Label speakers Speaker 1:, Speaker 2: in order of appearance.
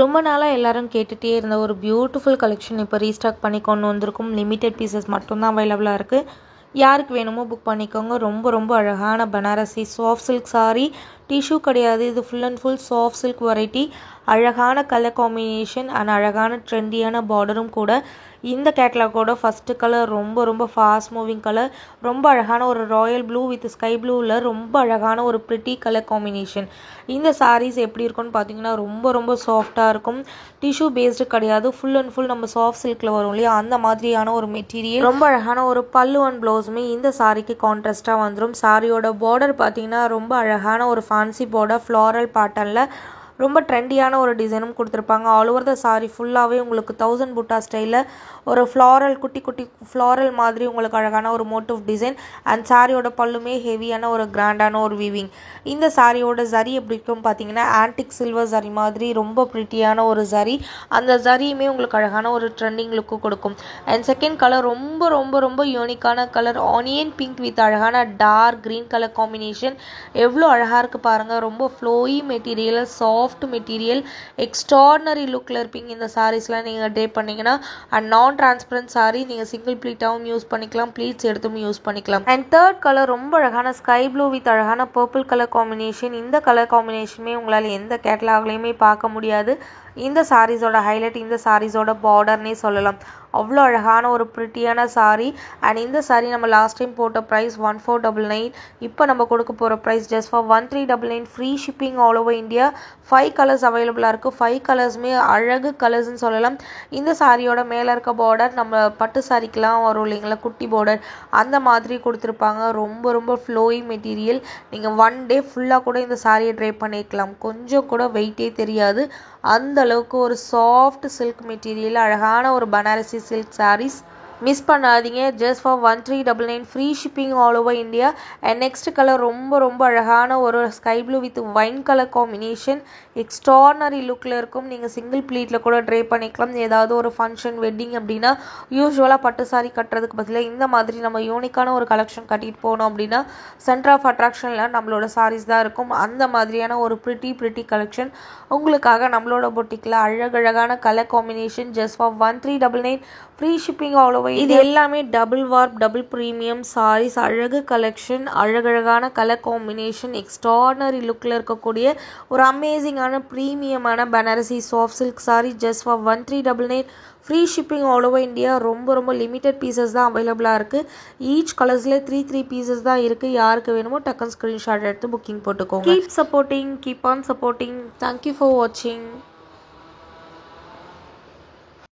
Speaker 1: ரொம்ப நாளாக எல்லாரும் கேட்டுகிட்டே இருந்த ஒரு பியூட்டிஃபுல் கலெக்ஷன் இப்போ ரீஸ்டாக் பண்ணி கொண்டு வந்திருக்கும். லிமிட்டட் பீசஸ் மட்டும்தான் அவைலபிளாக இருக்குது. யாருக்கு வேணுமோ புக் பண்ணிக்கோங்க. ரொம்ப ரொம்ப அழகான Banarasi soft silk sari. Tissue கிடையாது, இது full and full soft silk variety. அழகான கலர் காம்பினேஷன் அண்ட் அழகான ட்ரெண்டியான பார்டரும் கூட. இந்த கேட்லாகோட ஃபஸ்ட்டு கலர் ரொம்ப ரொம்ப ஃபாஸ்ட் மூவிங் கலர். ரொம்ப அழகான ஒரு ராயல் ப்ளூ வித் ஸ்கை ப்ளூவில் ரொம்ப அழகான ஒரு ப்ரிட்டி கலர் காம்பினேஷன். இந்த சாரீஸ் எப்படி இருக்குன்னு பார்த்தீங்கன்னா ரொம்ப ரொம்ப சாஃப்டாக இருக்கும். டிஷ்யூ பேஸ்டு கிடையாது, ஃபுல் அண்ட் ஃபுல் நம்ம சாஃப்ட் சில்கில் வரும் இல்லையா, அந்த மாதிரியான ஒரு மெட்டீரியல். ரொம்ப அழகான ஒரு பல்லு அண்ட் ப்ளவுஸுமே இந்த சாரீக்கு கான்ட்ராஸ்டாக வந்துடும். சாரியோட பார்டர் பார்த்தீங்கன்னா ரொம்ப அழகான ஒரு ஃபேன்சி பார்டர் ஃப்ளாரல் பேட்டர்னில் ரொம்ப ட்ரெண்டியான ஒரு டிசைனும் கொடுத்துருப்பாங்க. ஆல் ஓவர் த சாரீ ஃபுல்லாகவே உங்களுக்கு 1000 புட்டா ஸ்டைலில் ஒரு ஃப்ளாரல் குட்டி குட்டி ஃப்ளாரல் மாதிரி உங்களுக்கு அழகான ஒரு மோட்டிவ் டிசைன். அண்ட் சாரியோட பல்லுமே ஹெவியான ஒரு கிராண்டான ஒரு வீவிங். இந்த சாரியோட ஜரி எப்படி இருக்குன்னு பார்த்தீங்கன்னா ஆன்டிக் சில்வர் ஜரி மாதிரி ரொம்ப ப்ரிட்டியான ஒரு ஜரி. அந்த ஜரியுமே உங்களுக்கு அழகான ஒரு ட்ரெண்டிங் லுக்கு கொடுக்கும். அண்ட் செகண்ட் கலர் ரொம்ப ரொம்ப ரொம்ப யூனிக்கான கலர் ஆனியன் பிங்க் வித் அழகான டார்க் க்ரீன் கலர் காம்பினேஷன். எவ்வளோ அழகாக இருக்குது பாருங்கள். ரொம்ப flowy material, soft material, extraordinary லுக்கில் இருப்பீங்க இந்த சாரீஸ்லாம் நீங்கள் ட்ரே பண்ணிங்கன்னா. அண்ட் நான் டிரான்ஸ்பரண்ட் சாரீ, நீங்கள் சிங்கிள் ப்ளீட்டாகவும் யூஸ் பண்ணிக்கலாம், ப்ளீட்ஸ் எடுத்தும் யூஸ் பண்ணிக்கலாம். அண்ட் தேர்ட் கலர் ரொம்ப அழகான ஸ்கை ப்ளூ வித் அழகான பர்பிள் கலர் காம்பினேஷன். இந்த கலர் காம்பினேஷனுமே உங்களால் எந்த கேட்லாக்லையுமே பார்க்க முடியாது. இந்த சாரீஸோட ஹைலைட் இந்த சாரீஸோட பார்டர்னே சொல்லலாம். அவ்வளோ அழகான ஒரு ப்ரிட்டியான சாரீ. அண்ட் இந்த சாரீ நம்ம லாஸ்ட் டைம் போட்ட ப்ரைஸ் 1499. இப்போ நம்ம கொடுக்க போகிற price just for 1399. Free shipping all over India. 5 colours அவைலபிளாக இருக்குது. 5 கலர்ஸுமே அழகு கலர்ஸ்ன்னு சொல்லலாம். இந்த சாரியோட மேலே இருக்க பார்டர் நம்ம பட்டு சாரிக்கெலாம் வரும் இல்லைங்களா, குட்டி பார்டர், அந்த மாதிரி கொடுத்துருப்பாங்க. ரொம்ப ரொம்ப ஃப்ளோயி மெட்டீரியல். நீங்கள் ஒன் டே ஃபுல்லாக கூட இந்த சாரியை ட்ரை பண்ணிக்கலாம். கொஞ்சம் கூட வெயிட்டே தெரியாது. அந்த அளவுக்கு ஒரு சாஃப்ட் சில்க் மெட்டீரியல், அழகான ஒரு பனாரசி சில்க் சாரீஸ். மிஸ் பண்ணாதீங்க. Just for 1399. Free shipping all over India. And next colour ரொம்ப ரொம்ப அழகான ஒரு sky blue with wine colour combination. Extraordinary லுக்கில் இருக்கும். நீங்கள் சிங்கிள் ப்ளீட்டில் கூட ட்ரை பண்ணிக்கலாம். ஏதாவது ஒரு ஃபங்க்ஷன் வெட்டிங் அப்படின்னா யூஸ்வலாக பட்டு சாரி கட்டுறதுக்கு பதிலாக இந்த மாதிரி நம்ம யூனிக்கான ஒரு கலெக்ஷன் கட்டிட்டு போனோம் அப்படின்னா சென்டர் ஆஃப் அட்ராக்ஷனில் நம்மளோட சாரீஸ் தான் இருக்கும். அந்த மாதிரியான ஒரு ப்ரிட்டி கலெக்ஷன் உங்களுக்காக நம்மளோட பொட்டிக்கில் அழகழகான colour combination. Just for 1399. Free shipping all over. இது எல்லாமே double warp double premium sarees. அழகு கலெக்ஷன், அழகழகான கலர் காம்பினேஷன், எக்ஸ்ட்ராடினரி லுக்கில் இருக்கக்கூடிய ஒரு அமேசிங்கான ப்ரீமியமான Banarasi soft silk sari. Just for 1399. Free shipping all over India. ரொம்ப ரொம்ப லிமிட்டட் பீசஸ் தான் அவைலபிளாக இருக்குது. ஈச் கலர்ஸில் 3 பீசஸ் தான் இருக்குது. யாருக்கு வேணுமோ டக்குன்னு ஸ்க்ரீன்ஷாட் எடுத்து புக்கிங் போட்டுக்கோங்க. Keep supporting, keep on supporting. Thank you for வாட்சிங்.